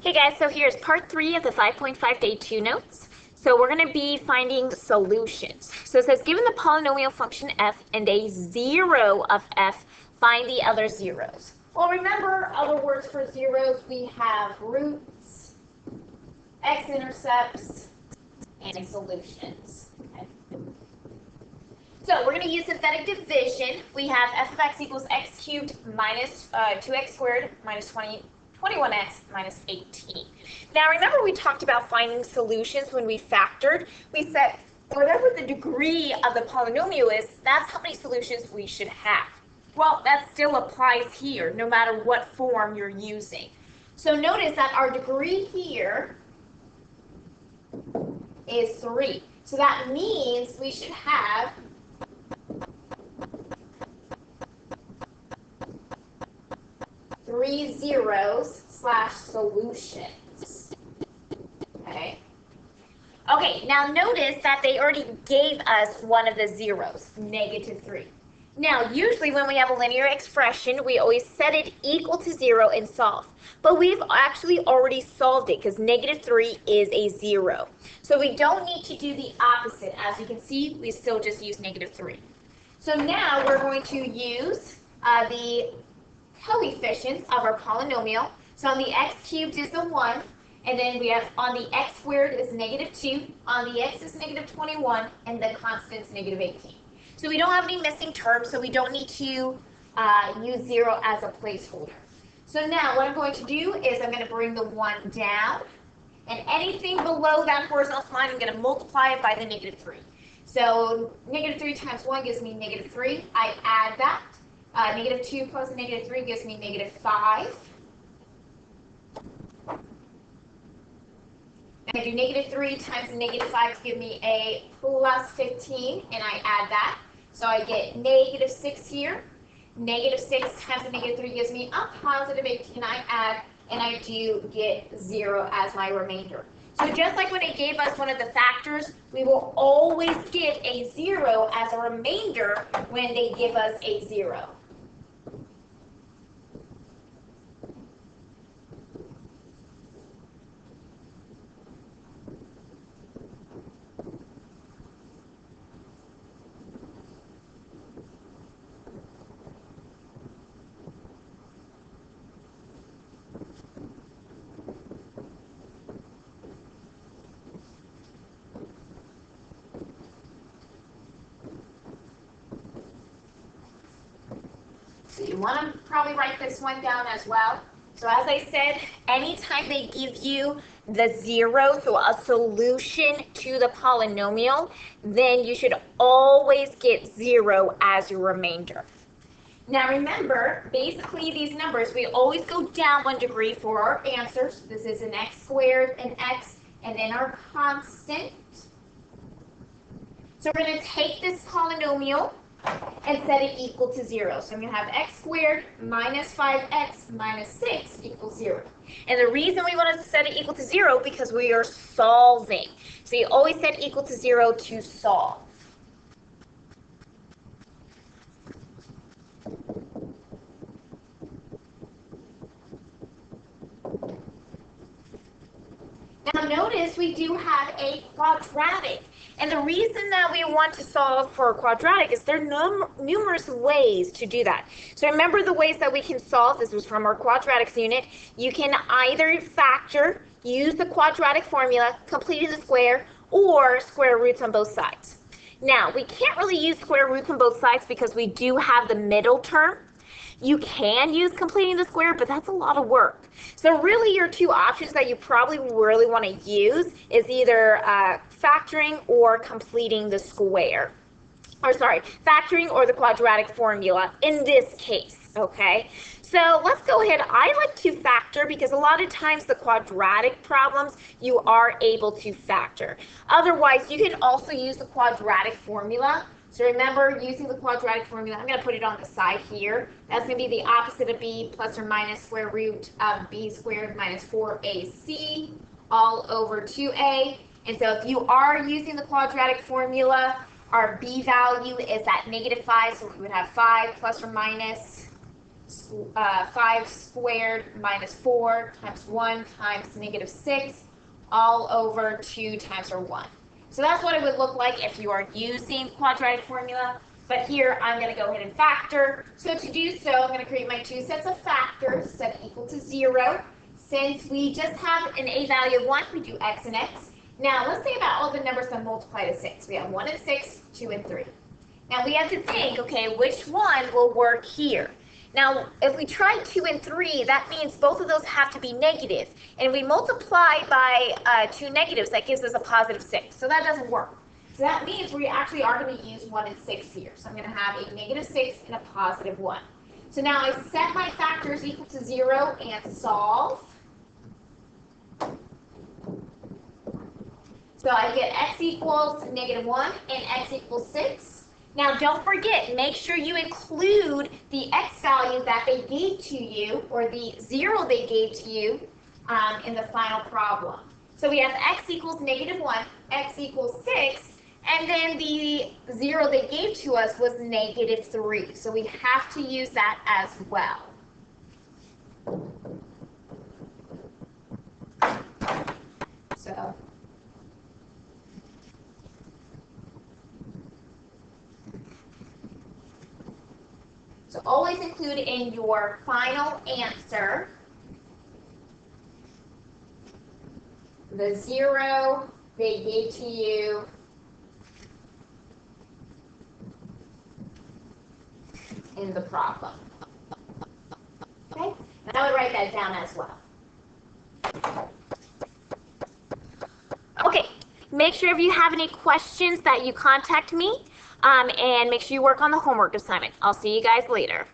Hey guys, so here's part 3 of the 5.5 day 2 notes. So we're going to be finding solutions. So it says, given the polynomial function f and a 0 of f, find the other zeros. Well, remember other words for zeros, we have roots, x-intercepts, and solutions. Okay. So we're going to use synthetic division. We have f of x equals x cubed minus 2x squared minus 21x minus 18. Now remember we talked about finding solutions when we factored. We said whatever the degree of the polynomial is, that's how many solutions we should have. Well, that still applies here, no matter what form you're using. So notice that our degree here is 3. So that means we should have three zeros / solutions. Okay. Okay, now notice that they already gave us one of the zeros, -3. Now, usually when we have a linear expression, we always set it equal to 0 and solve. But we've actually already solved it because -3 is a 0. So we don't need to do the opposite. As you can see, we still just use -3. So now we're going to use the coefficients of our polynomial. So on the x cubed is the 1, and then we have on the x squared is -2, on the x is -21, and the constant is -18. So we don't have any missing terms, so we don't need to use 0 as a placeholder. So now what I'm going to do is I'm going to bring the 1 down, and anything below that horizontal line, I'm going to multiply it by the -3. So -3 times 1 gives me -3. I add that. -2 plus -3 gives me -5. And I do -3 times -5 to give me a +15, and I add that. So I get -6 here. -6 times -3 gives me a +18, I add, and I do get 0 as my remainder. So just like when it gave us one of the factors, we will always get a 0 as a remainder when they give us a 0. So you want to probably write this one down as well. So as I said, anytime they give you the 0, so a solution to the polynomial, then you should always get 0 as your remainder. Now remember, basically these numbers, we always go down 1 degree for our answers. This is an x squared, an x, and then our constant. So we're going to take this polynomial and set it equal to 0. So I'm going to have x squared minus 5x minus 6 equals 0. And the reason we want to set it equal to 0 because we are solving. So you always set equal to 0 to solve. Now notice we do have a quadratic. And the reason that we want to solve for a quadratic is there are numerous ways to do that. So remember the ways that we can solve. This was from our quadratics unit. You can either factor, use the quadratic formula, completing the square, or square roots on both sides. Now, we can't really use square roots on both sides because we do have the middle term. You can use completing the square, but that's a lot of work. So really your two options that you probably really want to use is either factoring or completing the square. Or sorry, factoring or the quadratic formula in this case, okay? So let's go ahead. I like to factor because a lot of times the quadratic problems you are able to factor. Otherwise, you can also use the quadratic formula. So remember, using the quadratic formula, I'm going to put it on the side here. That's going to be the opposite of b plus or minus square root of b squared minus 4ac all over 2a. And so if you are using the quadratic formula, our b value is at -5, so we would have 5 plus or minus 5 squared minus 4 times 1 times negative 6 all over 2 times our 1. So that's what it would look like if you are using quadratic formula. But here I'm going to go ahead and factor. So to do so, I'm going to create my 2 sets of factors set equal to 0. Since we just have an a value of 1, we do x and x. Now let's think about all the numbers that multiply to 6. We have 1 and 6, 2 and 3. Now we have to think, okay, which one will work here? Now, if we try 2 and 3, that means both of those have to be negative. And we multiply by 2 negatives, that gives us a positive 6. So that doesn't work. So that means we actually are going to use 1 and 6 here. So I'm going to have a negative 6 and a positive 1. So now I set my factors equal to 0 and solve. So I get x equals negative 1 and x equals 6. Now don't forget, make sure you include the x value that they gave to you, or the 0 they gave to you in the final problem. So we have x equals negative 1, x equals 6, and then the 0 they gave to us was negative 3. So we have to use that as well. So always include in your final answer the 0 they gave to you in the problem. Okay? And I would write that down as well. Okay, make sure if you have any questions that you contact me, and make sure you work on the homework assignment. I'll see you guys later.